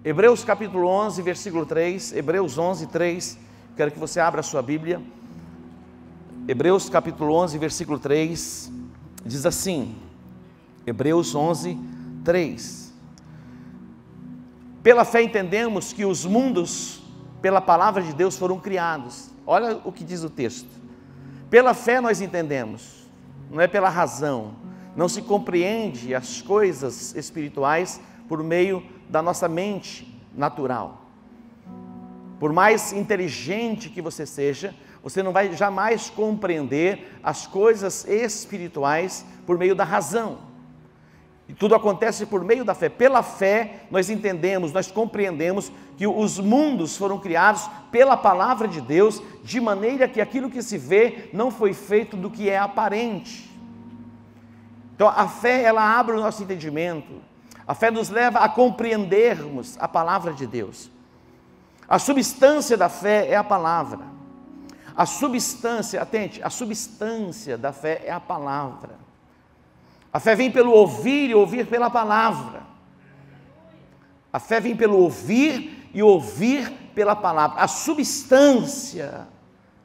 Hebreus capítulo 11, versículo 3, Hebreus 11, 3, quero que você abra a sua Bíblia. Hebreus capítulo 11, versículo 3, diz assim, Hebreus 11, 3. Pela fé entendemos que os mundos, pela palavra de Deus, foram criados. Olha o que diz o texto. Pela fé nós entendemos, não é pela razão. Não se compreende as coisas espirituais por meio da nossa mente natural. Por mais inteligente que você seja, você não vai jamais compreender as coisas espirituais por meio da razão. E tudo acontece por meio da fé. Pela fé nós entendemos, nós compreendemos que os mundos foram criados pela palavra de Deus, de maneira que aquilo que se vê não foi feito do que é aparente. Então a fé, ela abre o nosso entendimento. A fé nos leva a compreendermos a palavra de Deus. A substância da fé é a palavra. A substância, atente, a substância da fé é a palavra. A fé vem pelo ouvir e ouvir pela palavra. A fé vem pelo ouvir e ouvir pela palavra. A substância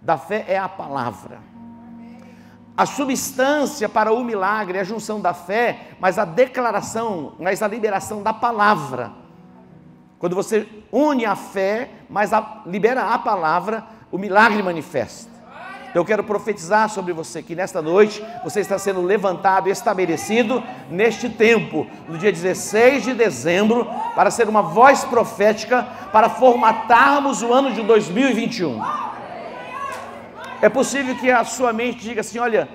da fé é a palavra. A substância para o milagre é a junção da fé, mas a declaração, mas a liberação da palavra. Quando você une a fé, mas libera a palavra, o milagre manifesta. Então eu quero profetizar sobre você que nesta noite você está sendo levantado e estabelecido neste tempo, no dia 16 de dezembro, para ser uma voz profética, para formatarmos o ano de 2021. É possível que a sua mente diga assim, olha,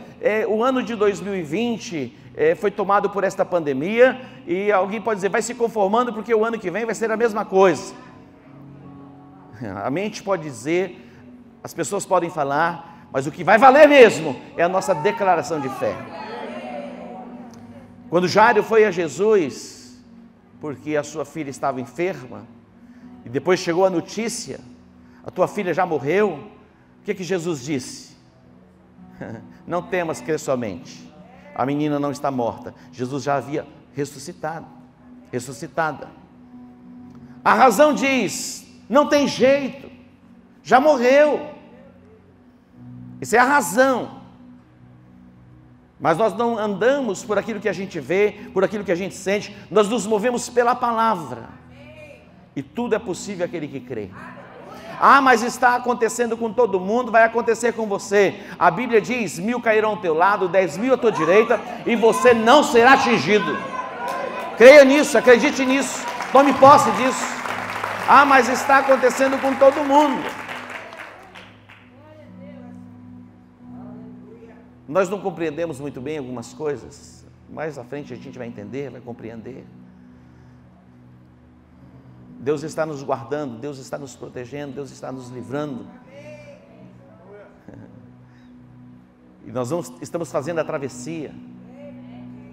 o ano de 2020 foi tomado por esta pandemia, e alguém pode dizer, vai se conformando porque o ano que vem vai ser a mesma coisa. A mente pode dizer, as pessoas podem falar, mas o que vai valer mesmo é a nossa declaração de fé. Quando Jairo foi a Jesus, porque a sua filha estava enferma, e depois chegou a notícia, a tua filha já morreu, o que Jesus disse? Não temas, crê somente, a menina não está morta. Jesus já havia ressuscitada. A razão diz, não tem jeito, já morreu. Isso é a razão. Mas nós não andamos por aquilo que a gente vê, por aquilo que a gente sente, nós nos movemos pela palavra. E tudo é possível àquele que crê. Ah, mas está acontecendo com todo mundo, vai acontecer com você. A Bíblia diz, 1000 cairão ao teu lado, 10.000 à tua direita, e você não será atingido. Creia nisso, acredite nisso, tome posse disso. Ah, mas está acontecendo com todo mundo. Nós não compreendemos muito bem algumas coisas, mais à frente a gente vai entender, vai compreender. Deus está nos guardando, Deus está nos protegendo, Deus está nos livrando. E nós estamos fazendo a travessia.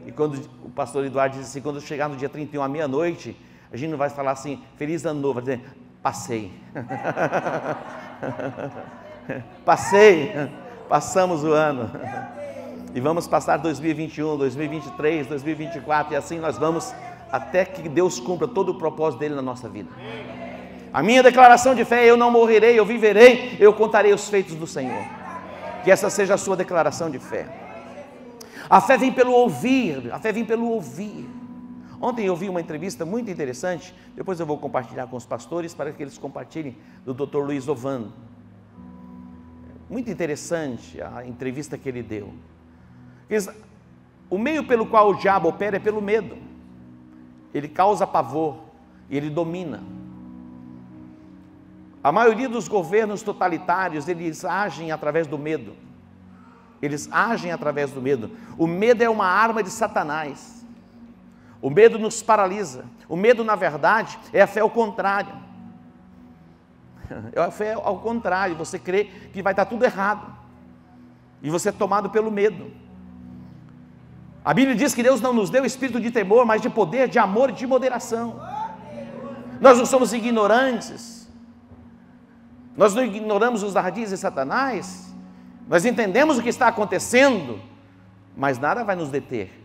E quando o pastor Eduardo diz assim, quando chegar no dia 31 à meia-noite, a gente não vai falar assim, feliz ano novo, vai dizer, passei. Passamos o ano. E vamos passar 2021, 2023, 2024, e assim nós vamos até que Deus cumpra todo o propósito dele na nossa vida. A minha declaração de fé é, eu não morrerei, eu viverei, eu contarei os feitos do Senhor. Que essa seja a sua declaração de fé. A fé vem pelo ouvir, a fé vem pelo ouvir. Ontem eu vi uma entrevista muito interessante, depois eu vou compartilhar com os pastores, para que eles compartilhem, do Dr. Luiz Ovando. Muito interessante a entrevista que ele deu. O meio pelo qual o diabo opera é pelo medo. Ele causa pavor e ele domina. A maioria dos governos totalitários, eles agem através do medo. Eles agem através do medo. O medo é uma arma de Satanás. O medo nos paralisa. O medo, na verdade, é a fé ao contrário. É a fé ao contrário. Você crê que vai estar tudo errado. E você é tomado pelo medo. A Bíblia diz que Deus não nos deu espírito de temor, mas de poder, de amor e de moderação. Nós não somos ignorantes. Nós não ignoramos os ardis de Satanás. Nós entendemos o que está acontecendo, mas nada vai nos deter.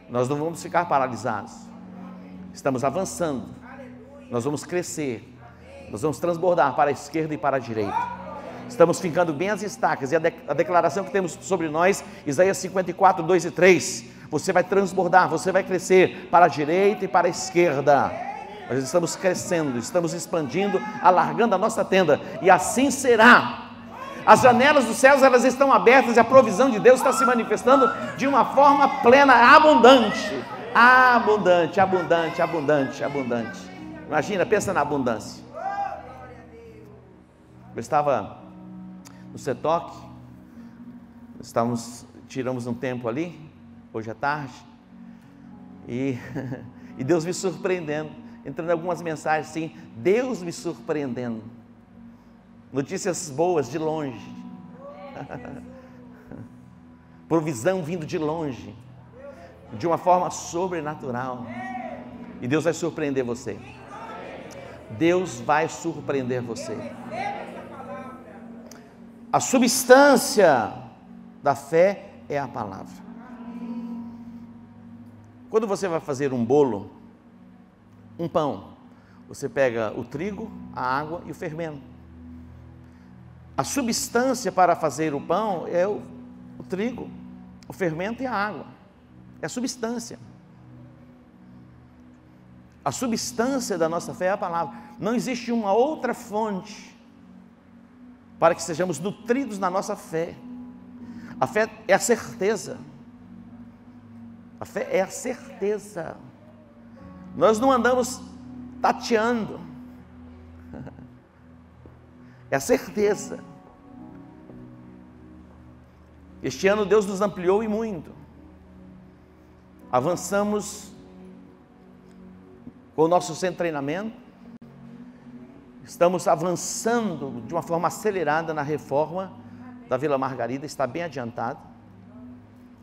Nós não vamos ficar paralisados. Estamos avançando. Nós vamos crescer, nós vamos transbordar para a esquerda e para a direita. Estamos ficando bem as estacas, e a declaração que temos sobre nós, Isaías 54, 2 e 3, você vai transbordar, você vai crescer para a direita e para a esquerda. Nós estamos crescendo, estamos expandindo, alargando a nossa tenda, e assim será. As janelas dos céus, elas estão abertas, e a provisão de Deus está se manifestando de uma forma plena, abundante, abundante, abundante, abundante, abundante. Imagina, pensa na abundância. Eu estava no CETOC, tiramos um tempo ali, hoje à tarde, e Deus me surpreendendo, entrando algumas mensagens assim, Deus me surpreendendo, notícias boas de longe, provisão vindo de longe, de uma forma sobrenatural, e Deus vai surpreender você. Deus vai surpreender você. A substância da fé é a palavra. Quando você vai fazer um bolo, um pão, você pega o trigo, a água e o fermento. A substância para fazer o pão é o trigo, o fermento e a água. É a substância. A substância da nossa fé é a palavra. Não existe uma outra fonte para que sejamos nutridos na nossa fé. A fé é a certeza. A fé é a certeza. Nós não andamos tateando. É a certeza. Este ano Deus nos ampliou e muito. Avançamos com o nosso centro de treinamento. Estamos avançando de uma forma acelerada na reforma da Vila Margarida, está bem adiantado.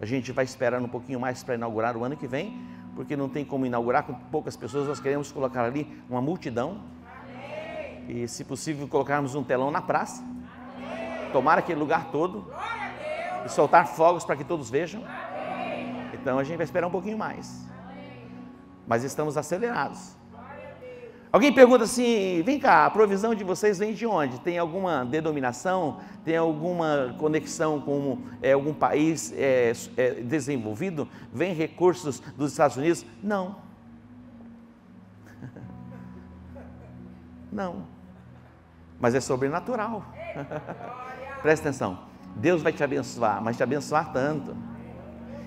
A gente vai esperar um pouquinho mais para inaugurar o ano que vem, porque não tem como inaugurar com poucas pessoas. Nós queremos colocar ali uma multidão, e se possível colocarmos um telão na praça, tomar aquele lugar todo e soltar fogos para que todos vejam. Então a gente vai esperar um pouquinho mais, mas estamos acelerados. Alguém pergunta assim, vem cá, a provisão de vocês vem de onde? Tem alguma denominação? Tem alguma conexão com algum país desenvolvido? Vem recursos dos Estados Unidos? Não. Não. Mas é sobrenatural. Presta atenção. Deus vai te abençoar, mas te abençoar tanto.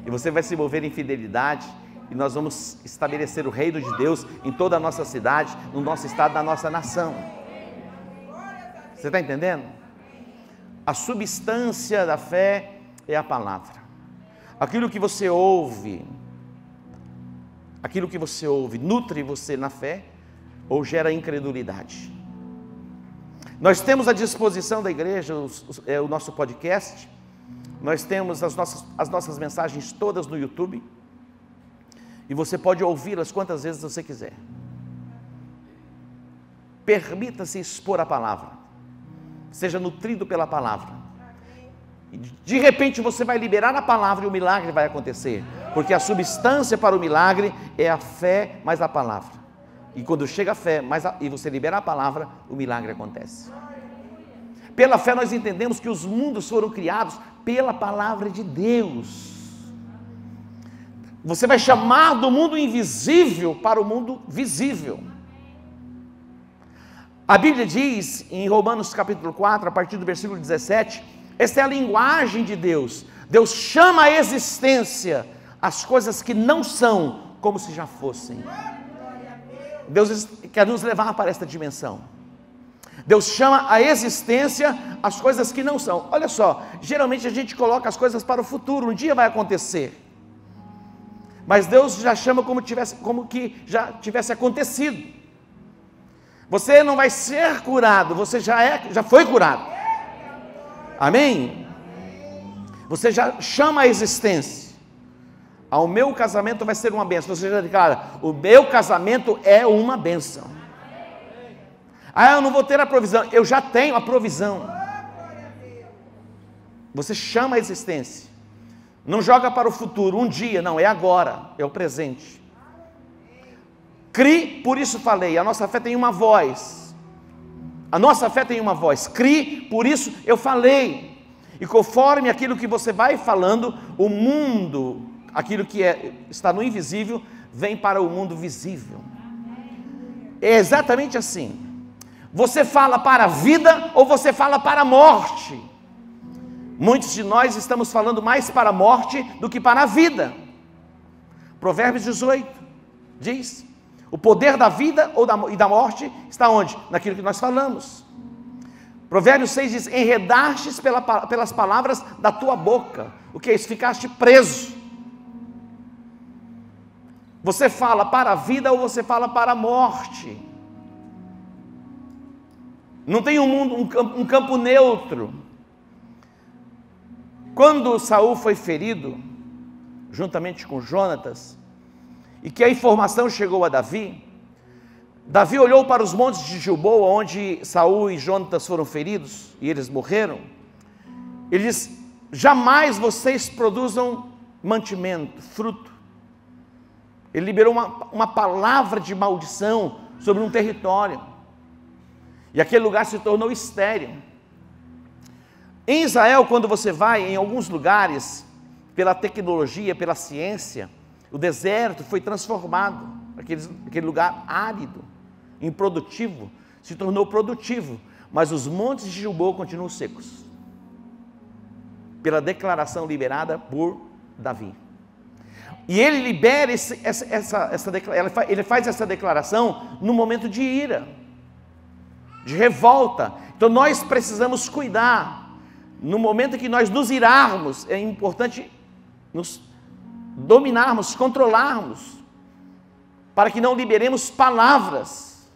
E você vai se mover em fidelidade. E nós vamos estabelecer o reino de Deus em toda a nossa cidade, no nosso estado, na nossa nação. Você está entendendo? A substância da fé é a palavra. Aquilo que você ouve, nutre você na fé ou gera incredulidade. Nós temos à disposição da igreja o nosso podcast, nós temos as nossas mensagens todas no YouTube, e você pode ouvi-las quantas vezes você quiser. Permita-se expor a palavra, seja nutrido pela palavra, e de repente você vai liberar a palavra e o milagre vai acontecer, porque a substância para o milagre é a fé mais a palavra, e quando chega a fé e você libera a palavra, o milagre acontece. Pela fé nós entendemos que os mundos foram criados pela palavra de Deus. Você vai chamar do mundo invisível para o mundo visível. A Bíblia diz em Romanos capítulo 4, a partir do versículo 17, esta é a linguagem de Deus. Deus chama à existência as coisas que não são como se já fossem. Deus quer nos levar para esta dimensão. Deus chama à existência as coisas que não são. Olha só, geralmente a gente coloca as coisas para o futuro, um dia vai acontecer. Mas Deus já chama como que já tivesse acontecido. Você não vai ser curado, você já foi curado. Amém? Você já chama a existência. O meu casamento vai ser uma bênção. Você já declara, o meu casamento é uma bênção. Eu não vou ter a provisão. Eu já tenho a provisão. Você chama a existência. Não joga para o futuro, um dia, não, é agora, é o presente. Cri, por isso falei. A nossa fé tem uma voz. A nossa fé tem uma voz. Cri, por isso eu falei. E conforme aquilo que você vai falando, o mundo, aquilo que está no invisível, vem para o mundo visível. É exatamente assim. Você fala para a vida ou você fala para a morte? Muitos de nós estamos falando mais para a morte do que para a vida. Provérbios 18 diz: o poder da vida e da morte está onde? Naquilo que nós falamos. Provérbios 6 diz: enredastes pelas palavras da tua boca. O que é isso? Ficaste preso. Você fala para a vida ou você fala para a morte? Não tem um campo neutro. Quando Saul foi ferido, juntamente com Jonatas, e que a informação chegou a Davi, Davi olhou para os montes de Gilboa, onde Saul e Jonatas foram feridos, e eles morreram. Ele diz: jamais vocês produzam mantimento, fruto. Ele liberou uma palavra de maldição sobre um território, e aquele lugar se tornou estéril. Em Israel, quando você vai em alguns lugares, pela tecnologia, pela ciência, o deserto foi transformado, aquele lugar árido, improdutivo, se tornou produtivo, mas os montes de Gilboa continuam secos, pela declaração liberada por Davi. E ele libera ele faz essa declaração no momento de ira, de revolta. Então nós precisamos cuidar. No momento que nós nos irarmos, é importante nos dominarmos, controlarmos, para que não liberemos palavras,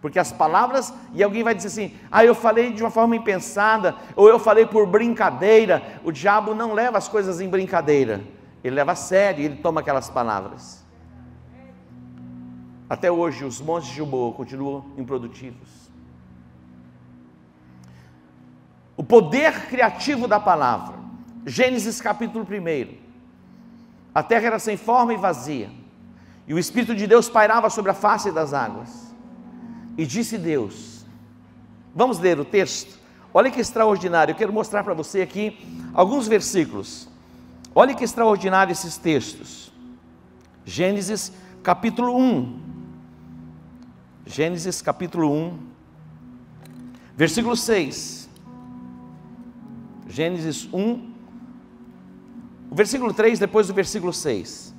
porque as palavras, e alguém vai dizer assim: eu falei de uma forma impensada, ou eu falei por brincadeira. O diabo não leva as coisas em brincadeira, ele leva a sério, ele toma aquelas palavras. Até hoje os montes de Gilboa continuam improdutivos. O poder criativo da palavra. Gênesis capítulo 1. A terra era sem forma e vazia, e o Espírito de Deus pairava sobre a face das águas. E disse Deus, vamos ler o texto? Olha que extraordinário, eu quero mostrar para você aqui alguns versículos. Olha que extraordinário esses textos. Gênesis capítulo 1. Gênesis capítulo 1, versículo 6. Gênesis 1, o versículo 3, depois do versículo 6.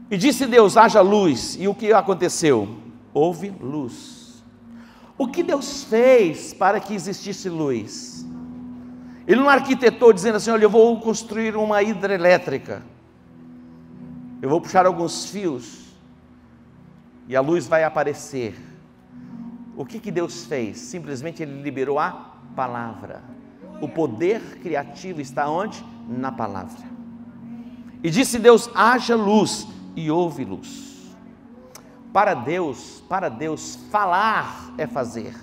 E disse Deus: haja luz. E o que aconteceu? Houve luz. O que Deus fez para que existisse luz? Ele não arquitetou dizendo assim: olha, eu vou construir uma hidrelétrica, eu vou puxar alguns fios e a luz vai aparecer. O que Deus fez? Simplesmente Ele liberou a palavra. O poder criativo está onde? Na palavra. E disse Deus: haja luz, e houve luz. Para Deus, falar é fazer.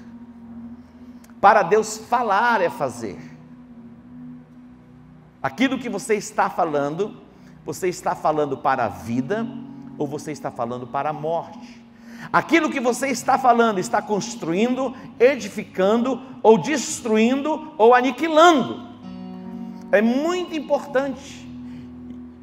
Para Deus, falar é fazer. Aquilo que você está falando para a vida, ou você está falando para a morte? Aquilo que você está falando está construindo, edificando, ou destruindo, ou aniquilando. É muito importante.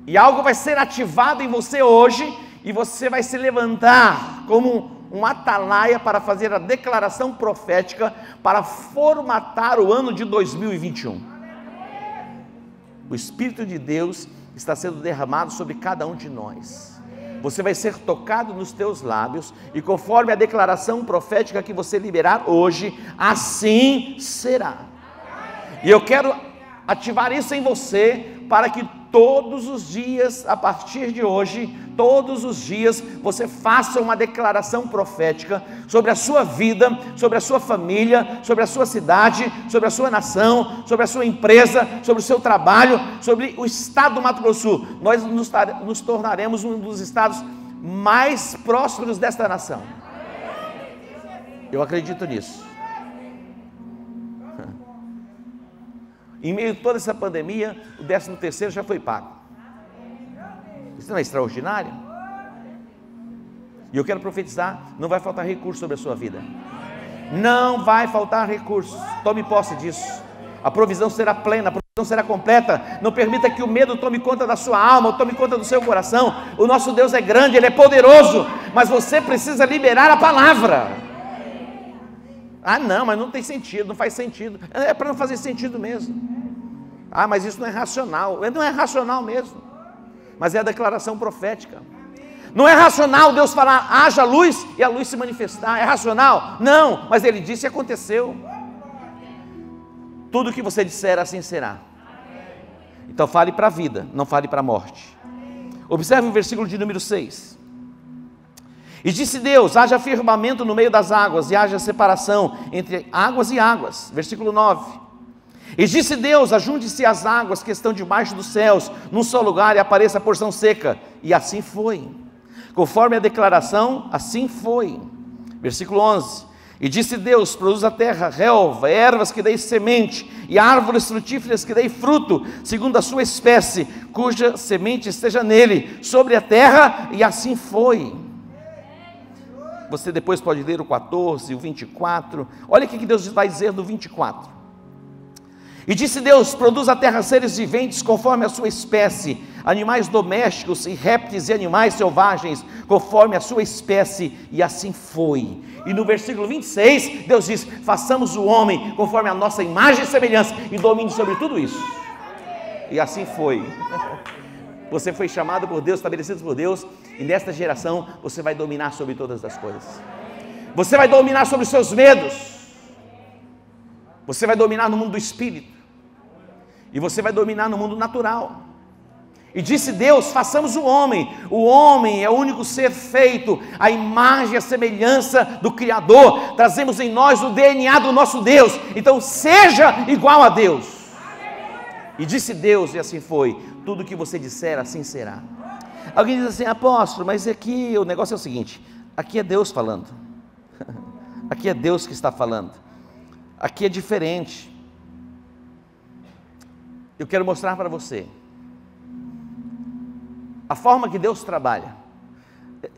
E algo vai ser ativado em você hoje, e você vai se levantar como um atalaia para fazer a declaração profética, para formatar o ano de 2021. O Espírito de Deus está sendo derramado sobre cada um de nós. Você vai ser tocado nos teus lábios, e conforme a declaração profética que você liberar hoje, assim será. E eu quero ativar isso em você, para que todos os dias, a partir de hoje, todos os dias, você faça uma declaração profética sobre a sua vida, sobre a sua família, sobre a sua cidade, sobre a sua nação, sobre a sua empresa, sobre o seu trabalho, sobre o estado do Mato Grosso do Sul. Nós nos tornaremos um dos estados mais prósperos desta nação. Eu acredito nisso. Em meio a toda essa pandemia, o 13º já foi pago. Isso não é extraordinário? E eu quero profetizar, não vai faltar recurso sobre a sua vida. Não vai faltar recursos. Tome posse disso. A provisão será plena, a provisão será completa. Não permita que o medo tome conta da sua alma, tome conta do seu coração. O nosso Deus é grande, Ele é poderoso, mas você precisa liberar a palavra. Ah não, mas não tem sentido, não faz sentido. É para não fazer sentido mesmo. Ah, mas isso não é racional. Não é racional mesmo, mas é a declaração profética. Não é racional Deus falar, haja luz, e a luz se manifestar. É racional? Não, mas Ele disse e aconteceu. Tudo que você disser, assim será. Então fale para a vida, não fale para a morte. Observe o versículo de número 6. E disse Deus, haja firmamento no meio das águas, e haja separação entre águas e águas. Versículo 9. E disse Deus, ajunte-se as águas que estão debaixo dos céus, num só lugar, e apareça a porção seca. E assim foi. Conforme a declaração, assim foi. Versículo 11. E disse Deus, produz a terra relva, ervas que deem semente, e árvores frutíferas que deem fruto, segundo a sua espécie, cuja semente esteja nele, sobre a terra, e assim foi. Você depois pode ler o 14, o 24, olha o que Deus vai dizer no 24. E disse Deus, produz a terra seres viventes conforme a sua espécie, animais domésticos e répteis e animais selvagens, conforme a sua espécie, e assim foi. E no versículo 26, Deus diz, façamos o homem conforme a nossa imagem e semelhança, e domine sobre tudo isso. E assim foi. Você foi chamado por Deus, estabelecido por Deus, e nesta geração você vai dominar sobre todas as coisas. Você vai dominar sobre os seus medos. Você vai dominar no mundo do espírito. E você vai dominar no mundo natural. E disse Deus, façamos o homem. O homem é o único ser feito à imagem e à semelhança do Criador. Trazemos em nós o DNA do nosso Deus. Então seja igual a Deus. E disse Deus, e assim foi. Tudo que você disser, assim será. Alguém diz assim, apóstolo, mas aqui o negócio é o seguinte. Aqui é Deus falando. Aqui é Deus que está falando. Aqui é diferente. Eu quero mostrar para você a forma que Deus trabalha.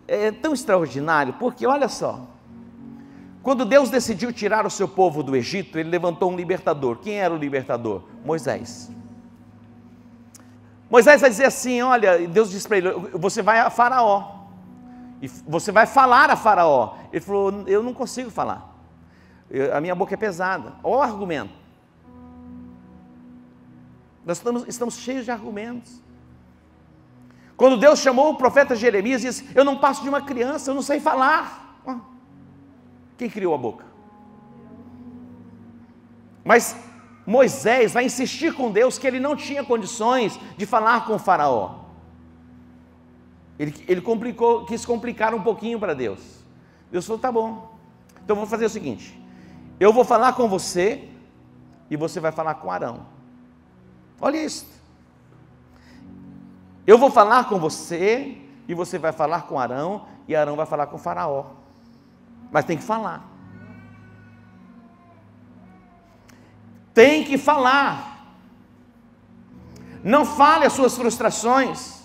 É tão extraordinário, porque olha só, quando Deus decidiu tirar o seu povo do Egito, Ele levantou um libertador. Quem era o libertador? Moisés. Moisés vai dizer assim, olha, Deus disse para ele, você vai a Faraó, e você vai falar a Faraó. Ele falou, eu não consigo falar, a minha boca é pesada. Olha o argumento. Nós estamos cheios de argumentos. Quando Deus chamou o profeta Jeremias, disse, eu não passo de uma criança, eu não sei falar. Quem criou a boca? Mas Moisés vai insistir com Deus que ele não tinha condições de falar com o Faraó. Ele quis complicar um pouquinho para Deus. Deus falou, tá bom, então eu vou fazer o seguinte, eu vou falar com você, e você vai falar com Arão. Olha isso. Eu vou falar com você, e você vai falar com Arão, e Arão vai falar com o Faraó. Mas tem que falar. Tem que falar. Não fale as suas frustrações.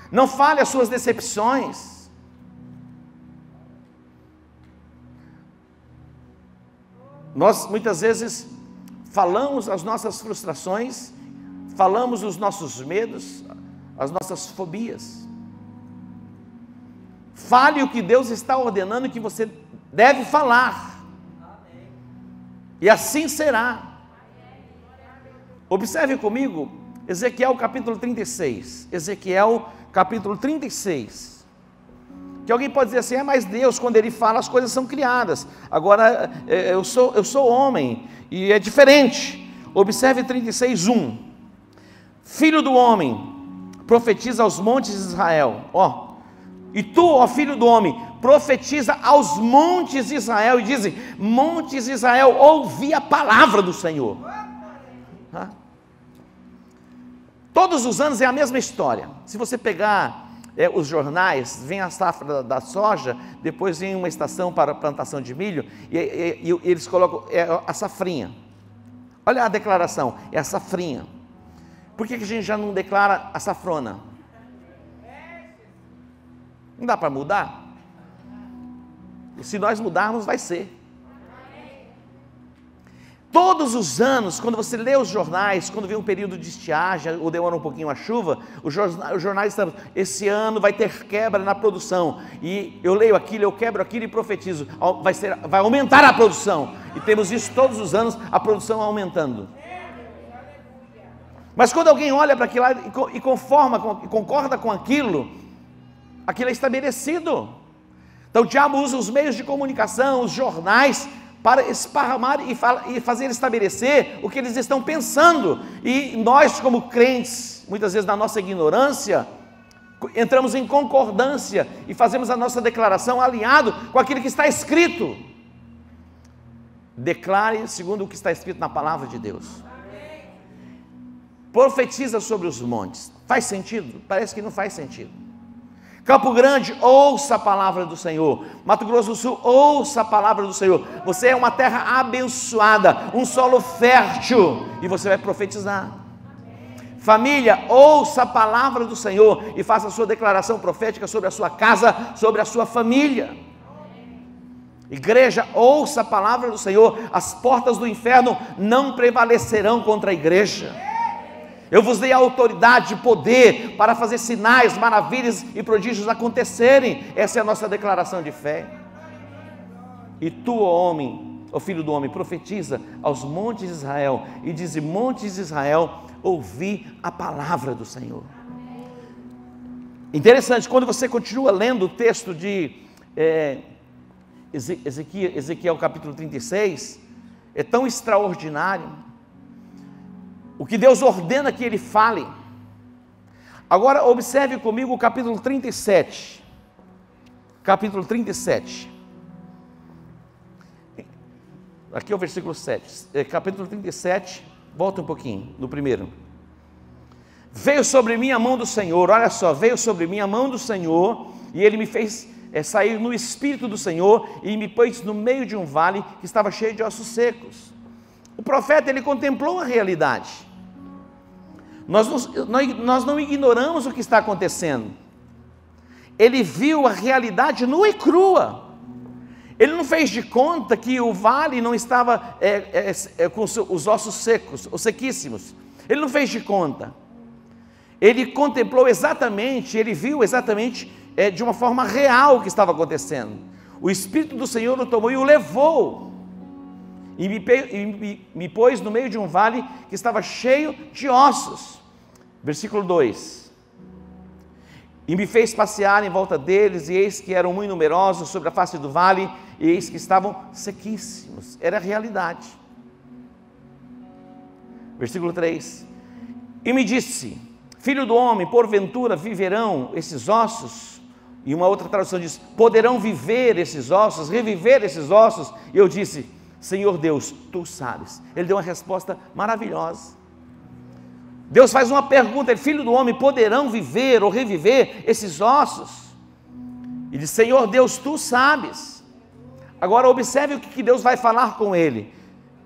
Não fale as suas decepções. Nós muitas vezes falamos as nossas frustrações, falamos os nossos medos, as nossas fobias. Fale o que Deus está ordenando que você deve falar. E assim será. Observe comigo, Ezequiel capítulo 36. Ezequiel capítulo 36. Que alguém pode dizer assim, mas Deus, quando Ele fala, as coisas são criadas. Agora, eu sou homem, e é diferente. Observe 36:1. Filho do homem, profetiza aos montes de Israel. E tu, ó filho do homem, profetiza aos montes de Israel, e dizem, montes de Israel, ouvi a palavra do Senhor. Todos os anos é a mesma história. Se você pegar os jornais, vem a safra da soja, depois vem uma estação para a plantação de milho, e eles colocam a safrinha. Olha a declaração, é a safrinha. Por que a gente já não declara a safrona? Não dá para mudar? Se nós mudarmos, vai ser. Todos os anos, quando você lê os jornais, quando vem um período de estiagem, ou demora um pouquinho a chuva, os jornais estão, esse ano vai ter quebra na produção, e eu leio aquilo, eu quebro aquilo e profetizo, vai aumentar a produção, e temos isso todos os anos, a produção aumentando. Mas quando alguém olha para aquilo lá e concorda com aquilo é estabelecido. Então o diabo usa os meios de comunicação, os jornais, para esparramar e fazer estabelecer o que eles estão pensando, e nós como crentes, muitas vezes na nossa ignorância, entramos em concordância e fazemos a nossa declaração alinhado com aquilo que está escrito. Declare segundo o que está escrito na palavra de Deus. Profetiza sobre os montes. Faz sentido? Parece que não faz sentido. Campo Grande, ouça a palavra do Senhor. Mato Grosso do Sul, ouça a palavra do Senhor. Você é uma terra abençoada, um solo fértil, e você vai profetizar. Família, ouça a palavra do Senhor e faça a sua declaração profética sobre a sua casa, sobre a sua família. Igreja, ouça a palavra do Senhor. As portas do inferno não prevalecerão contra a igreja. Eu vos dei a autoridade e poder para fazer sinais, maravilhas e prodígios acontecerem. Essa é a nossa declaração de fé. E tu, ó homem, ó filho do homem, profetiza aos montes de Israel, e dize: montes de Israel, ouvi a palavra do Senhor. Interessante, quando você continua lendo o texto de Ezequiel capítulo 36, é tão extraordinário o que Deus ordena que ele fale. Agora observe comigo o capítulo 37. Capítulo 37. Aqui é o versículo 7. Capítulo 37, volta um pouquinho, no primeiro. Veio sobre mim a mão do Senhor, olha só, veio sobre mim a mão do Senhor, e ele me fez sair no Espírito do Senhor, e me pôs no meio de um vale que estava cheio de ossos secos. O profeta, ele contemplou a realidade. Nós não ignoramos o que está acontecendo. Ele viu a realidade nua e crua. Ele não fez de conta que o vale não estava com os ossos secos, ou sequíssimos. Ele não fez de conta. Ele contemplou exatamente, ele viu exatamente de uma forma real o que estava acontecendo. O Espírito do Senhor o tomou e o levou, e me pôs no meio de um vale que estava cheio de ossos. Versículo 2: e me fez passear em volta deles, e eis que eram muito numerosos sobre a face do vale, e eis que estavam sequíssimos. Era a realidade. Versículo 3: e me disse: filho do homem, porventura viverão esses ossos? E uma outra tradução diz: poderão viver esses ossos, reviver esses ossos? E eu disse: Senhor Deus, tu sabes. Ele deu uma resposta maravilhosa. Deus faz uma pergunta: filho do homem, poderão viver ou reviver esses ossos? E diz: Senhor Deus, tu sabes. Agora observe o que Deus vai falar com ele.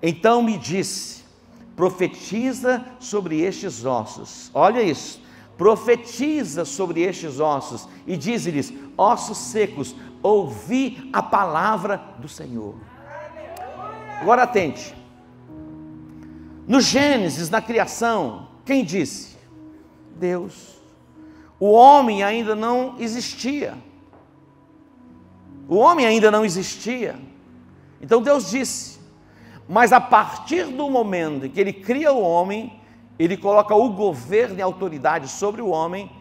Então me disse: profetiza sobre estes ossos. Olha isso, profetiza sobre estes ossos e diz-lhes: ossos secos, ouvi a palavra do Senhor. Agora atente. No Gênesis, na criação, quem disse? Deus. O homem ainda não existia. O homem ainda não existia. Então Deus disse. Mas a partir do momento em que Ele cria o homem, Ele coloca o governo e a autoridade sobre o homem.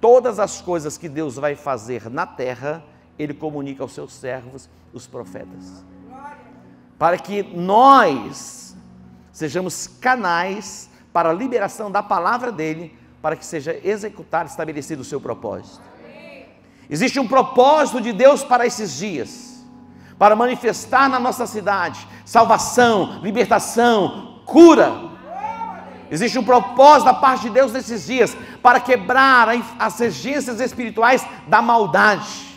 Todas as coisas que Deus vai fazer na terra, Ele comunica aos seus servos, os profetas, para que nós sejamos canais para a liberação da palavra dEle, para que seja executado, estabelecido o seu propósito. Existe um propósito de Deus para esses dias, para manifestar na nossa cidade salvação, libertação, cura. Existe um propósito da parte de Deus nesses dias, para quebrar as regências espirituais da maldade.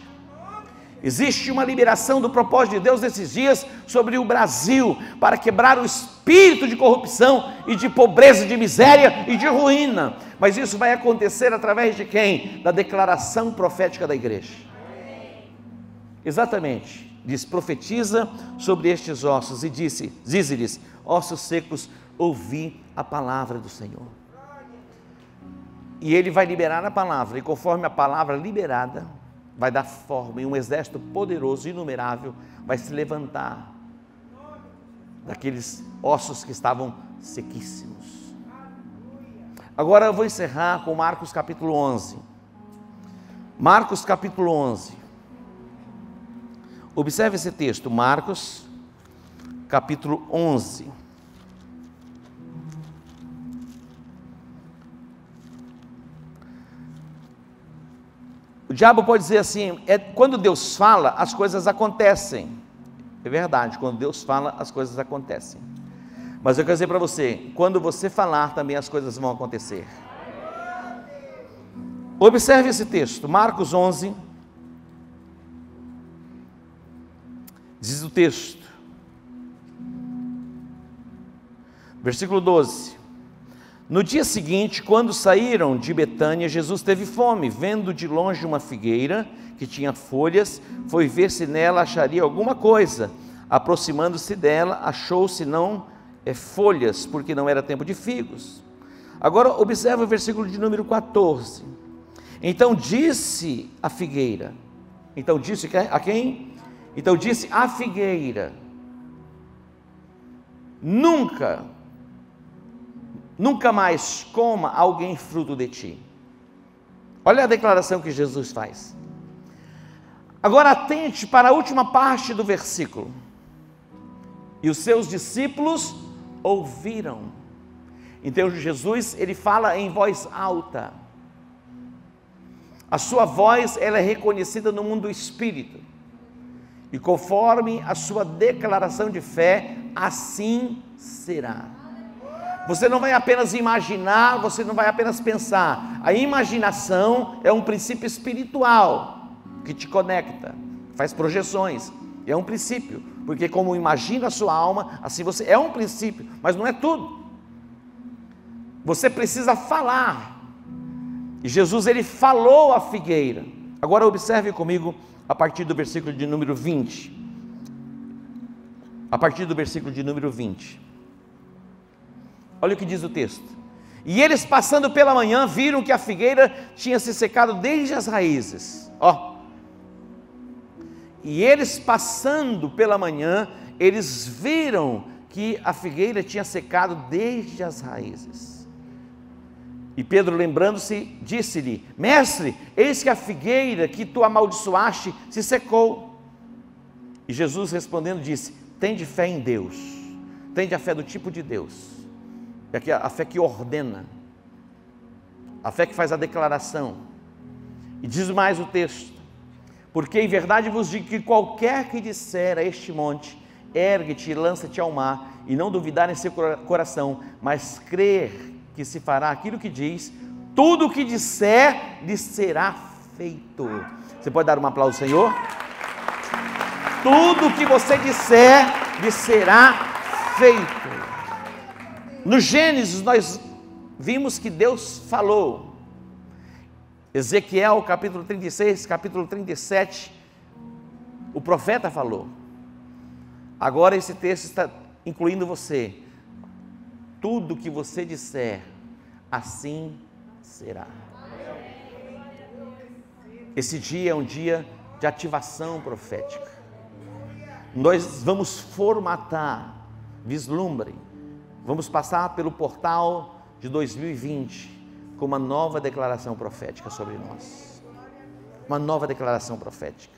Existe uma liberação do propósito de Deus nesses dias sobre o Brasil, para quebrar o espírito de corrupção e de pobreza, de miséria e de ruína. Mas isso vai acontecer através de quem? Da declaração profética da igreja. Exatamente. diz: profetiza sobre estes ossos, e dize-lhes: ossos secos, ouvi a palavra do Senhor. E ele vai liberar a palavra, e conforme a palavra liberada, vai dar forma, e um exército poderoso, inumerável, vai se levantar daqueles ossos que estavam sequíssimos. Agora eu vou encerrar com Marcos capítulo 11. Marcos capítulo 11. Observe esse texto, Marcos capítulo 11. O diabo pode dizer assim: quando Deus fala, as coisas acontecem. É verdade, quando Deus fala, as coisas acontecem. Mas eu quero dizer para você, quando você falar, também as coisas vão acontecer. Observe esse texto, Marcos 11, diz o texto, versículo 12: no dia seguinte, quando saíram de Betânia, Jesus teve fome. Vendo de longe uma figueira que tinha folhas, foi ver se nela acharia alguma coisa. Aproximando-se dela, achou senão folhas, porque não era tempo de figos. Agora observe o versículo de número 14. Então disse a figueira, então disse a quem? Então disse a figueira: nunca mais coma alguém fruto de ti. Olha a declaração que Jesus faz. Agora atente para a última parte do versículo. E os seus discípulos ouviram. Então Jesus, ele fala em voz alta. A sua voz, ela é reconhecida no mundo do espírito. E conforme a sua declaração de fé, assim será. Você não vai apenas imaginar, você não vai apenas pensar. A imaginação é um princípio espiritual que te conecta, faz projeções. É um princípio, porque como imagina a sua alma, assim você é um princípio, mas não é tudo. Você precisa falar. E Jesus, ele falou à figueira. Agora observe comigo a partir do versículo de número 20. A partir do versículo de número 20. Olha o que diz o texto. E eles, passando pela manhã, viram que a figueira tinha se secado desde as raízes. E eles, passando pela manhã, eles viram que a figueira tinha secado desde as raízes. E Pedro, lembrando-se, disse-lhe: mestre, eis que a figueira que tu amaldiçoaste se secou. E Jesus, respondendo, disse: tende fé em Deus. Tende a fé do tipo de Deus. É a fé que ordena, a fé que faz a declaração. E diz mais o texto: porque em verdade vos digo que qualquer que disser a este monte, ergue-te e lança-te ao mar, e não duvidar em seu coração, mas crer que se fará aquilo que diz, tudo o que disser lhe será feito. Você pode dar um aplauso ao Senhor? Tudo o que você disser lhe será feito. No Gênesis nós vimos que Deus falou. Ezequiel capítulo 36, capítulo 37, o profeta falou. Agora esse texto está incluindo você. Tudo que você disser, assim será. Esse dia é um dia de ativação profética. Nós vamos formatar, vislumbre, vamos passar pelo portal de 2020 com uma nova declaração profética sobre nós. Uma nova declaração profética.